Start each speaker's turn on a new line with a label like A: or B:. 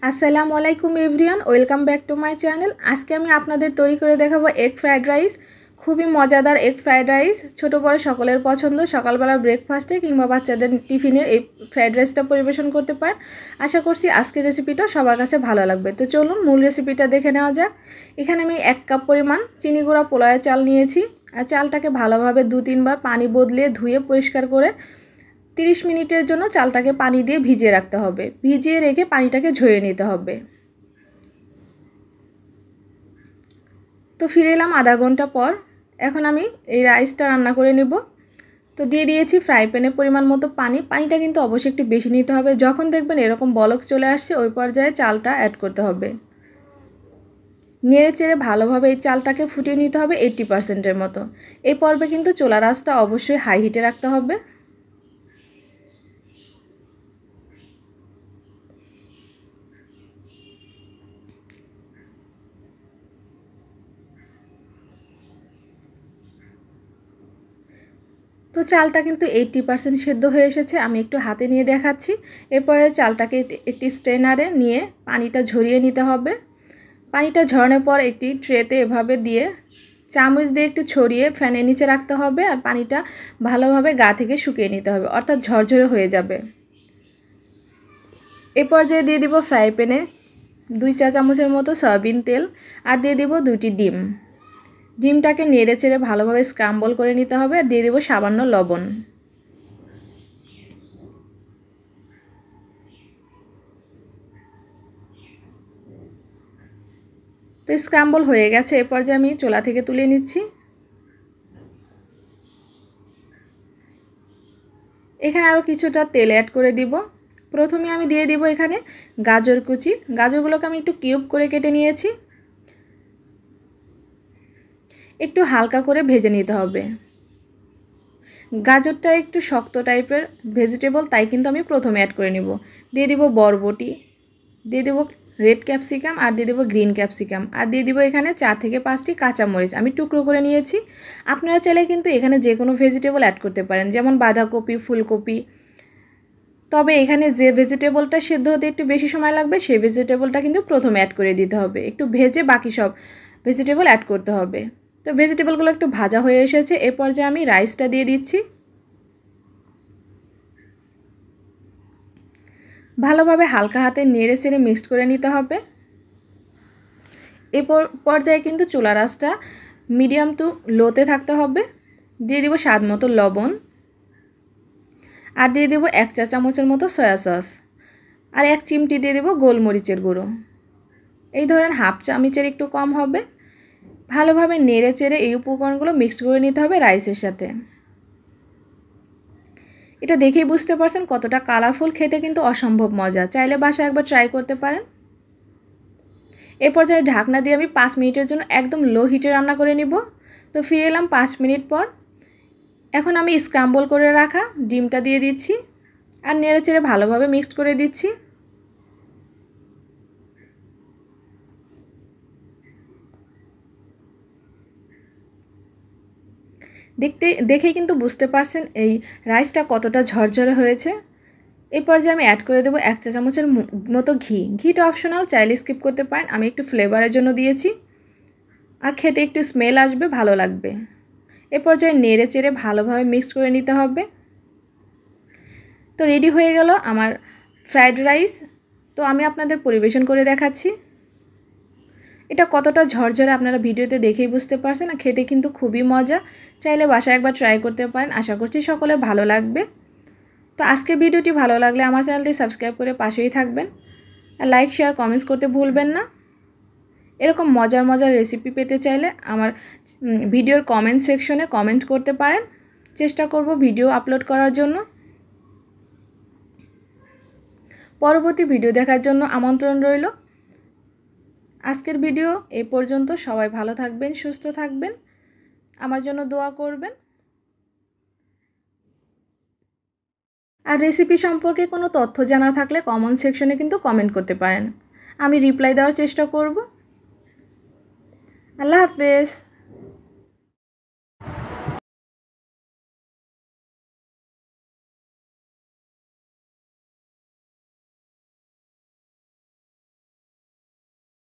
A: আসসালামু আলাইকুম everyone, welcome back to my channel. আজকে আমি আপনাদের তৈরি করে দেখাবো এগ ফ্রাইড রাইস। খুবই মজাদার এগ ফ্রাইড রাইস, ছোট বড় সকলের পছন্দ। সকালবেলা ব্রেকফাস্টে কিংবা বাচ্চাদের টিফিনে এই ফ্রাইড রাইসটা পরিবেশন করতে পারেন। আশা করছি আজকের রেসিপিটা সবার কাছে ভালো লাগবে। তো চলুন মূল রেসিপিটা দেখে নেওয়া যাক। এখানে আমি 1 কাপ পরিমাণ চিনি গুঁড়া পোলাওয়ের চাল নিয়েছি। আর চালটাকে ভালোভাবে 2-3 বার পানি বদলিয়ে ধুয়ে পরিষ্কার করে 30 মিনিটের জন্য চালটাকে পানি দিয়ে ভিজিয়ে রাখতে হবে। ভিজিয়ে রেখে পানিটাকে ঝরিয়ে নিতে হবে। তো ফিরে এলাম আধা ঘন্টা পর। এখন আমি এই রাইসটা রান্না করে নেব। তো দিয়ে দিয়েছি ফ্রাই প্যানে পরিমাণ মতো পানি। পানিটা কিন্তু অবশ্যই একটু বেশি নিতে হবে। যখন দেখবেন এরকম বলক চলে আসছে ওই পর্যায়ে চালটা অ্যাড করতে হবে। নেড়ে চেড়ে ভালোভাবে এই চালটাকে ফুটিয়ে নিতে হবে 80%-এর মতো। এই পর্বে কিন্তু চুলার আঁচটা অবশ্যই হাই হিটে রাখতে হবে। তো চালটা কিন্তু 80% সেদ্ধ হয়ে এসেছে। আমি একটু হাতে নিয়ে দেখাচ্ছি। এরপরে চালটাকে একটি স্ট্রেনারে নিয়ে পানিটা ঝরিয়ে নিতে হবে। পানিটা ঝরানোর পর একটি ট্রেতে এভাবে দিয়ে চামচ দিয়ে একটু ছড়িয়ে ফ্যানের নিচে রাখতে হবে। আর পানিটা ভালোভাবে গা থেকে শুকিয়ে নিতে হবে, অর্থাৎ ঝরঝরে হয়ে যাবে। এ পর্যায়ে দিয়ে দিব ফ্রাই প্যানে 2 চা চামচের মতো সয়াবিন তেল আর দিয়ে দিব 2টি ডিম। ডিমটাকে নেড়ে চেড়ে ভালোভাবে স্ক্রাম্বল করে নিতে হবে। আর দিয়ে দেব সামান্য লবণ। তো স্ক্রাম্বল হয়ে গেছে। এ পর্যায়ে আমি চুলা থেকে তুলে নিচ্ছি। এখানে আরও কিছুটা তেল অ্যাড করে দিব। প্রথমে আমি দিয়ে দিব এখানে গাজর কুচি। গাজরগুলোকে আমি একটু কিউব করে কেটে নিয়েছি। একটু হালকা করে ভেজে নিতে হবে। গাজরটা একটু শক্ত টাইপের ভেজিটেবল, তাই কিন্তু আমি প্রথমে অ্যাড করে নিব। দিয়ে দিব বরবটি, দিয়ে দেব রেড ক্যাপসিকাম আর দিয়ে দেবো গ্রিন ক্যাপসিকাম আর দিয়ে দিব এখানে 4 থেকে 5টি কাঁচামরিচ আমি টুকরো করে নিয়েছি। আপনারা চাইলে কিন্তু এখানে যে কোনো ভেজিটেবল অ্যাড করতে পারেন, যেমন বাঁধাকপি, ফুলকপি। তবে এখানে যে ভেজিটেবলটা সেদ্ধ হতে একটু বেশি সময় লাগবে সেই ভেজিটেবলটা কিন্তু প্রথমে অ্যাড করে দিতে হবে। একটু ভেজে বাকি সব ভেজিটেবল অ্যাড করতে হবে। তো ভেজিটেবলগুলো একটু ভাজা হয়ে এসেছে। এ পর্যায়ে আমি রাইসটা দিয়ে দিচ্ছি। ভালোভাবে হালকা হাতে নেড়ে চেড়ে মিক্সড করে নিতে হবে। এই পর্যায়ে কিন্তু চুলার আঁচটা মিডিয়াম টু লোতে থাকতে হবে। দিয়ে দিব স্বাদ মতো লবণ আর দিয়ে দেব 1 চা চামচের মতো সয়া সস আর 1 চিমটি দিয়ে দেব গোলমরিচের গুঁড়ো। এই ধরেন হাফ চামচের একটু কম হবে। ভালোভাবে নেড়ে চেড়ে এই উপকরণগুলো মিক্সড করে নিতে হবে রাইসের সাথে। এটা দেখেই বুঝতে পারছেন কতটা কালারফুল, খেতে কিন্তু অসম্ভব মজা। চাইলে বাসায় একবার ট্রাই করতে পারেন। এ পর্যায়ে ঢাকনা দিয়ে আমি 5 মিনিটের জন্য একদম লো হিটে রান্না করে নিব। তো ফিরে এলাম 5 মিনিট পর। এখন আমি স্ক্রাম্বল করে রাখা ডিমটা দিয়ে দিচ্ছি আর নেড়ে চেড়ে ভালোভাবে মিক্সড করে দিচ্ছি। দেখেই কিন্তু বুঝতে পারছেন এই রাইসটা কতটা ঝরঝরে হয়েছে। এই পর্যায়ে আমি অ্যাড করে দেবো 1 চা চামচের মতো ঘি। ঘিটা অপশনাল, চাইলে স্কিপ করতে পারেন। আমি একটু ফ্লেভারের জন্য দিয়েছি আর খেতে একটু স্মেল আসবে, ভালো লাগবে। এ পর্যায়ে নেড়ে চেড়ে ভালোভাবে মিক্সড করে নিতে হবে। তো রেডি হয়ে গেল আমার ফ্রাইড রাইস। তো আমি আপনাদের পরিবেশন করে দেখাচ্ছি। এটা কতটা ঝরঝরে আপনারা ভিডিওতে দেখেই বুঝতে পারছেন। আর খেতে কিন্তু খুবই মজা। চাইলে বাসায় একবার ট্রাই করতে পারেন। আশা করছি সকলের ভালো লাগবে। তো আজকে ভিডিওটি ভালো লাগলে আমার চ্যানেলটি সাবস্ক্রাইব করে পাশেই থাকবেন আর লাইক শেয়ার কমেন্টস করতে ভুলবেন না। এরকম মজার মজার রেসিপি পেতে চাইলে আমার ভিডিওর কমেন্ট সেকশনে কমেন্ট করতে পারেন। চেষ্টা করব ভিডিও আপলোড করার জন্য। পরবর্তী ভিডিও দেখার জন্য আমন্ত্রণ রইল। আজকের ভিডিও এই পর্যন্ত। সবাই ভালো থাকবেন, সুস্থ থাকবেন, আমার জন্য দোয়া করবেন। আর রেসিপি সম্পর্কে কোনো তথ্য জানা থাকলে কমেন্ট সেকশনে কিন্তু কমেন্ট করতে পারেন। আমি রিপ্লাই দেওয়ার চেষ্টা করব। আল্লাহ হাফেজ।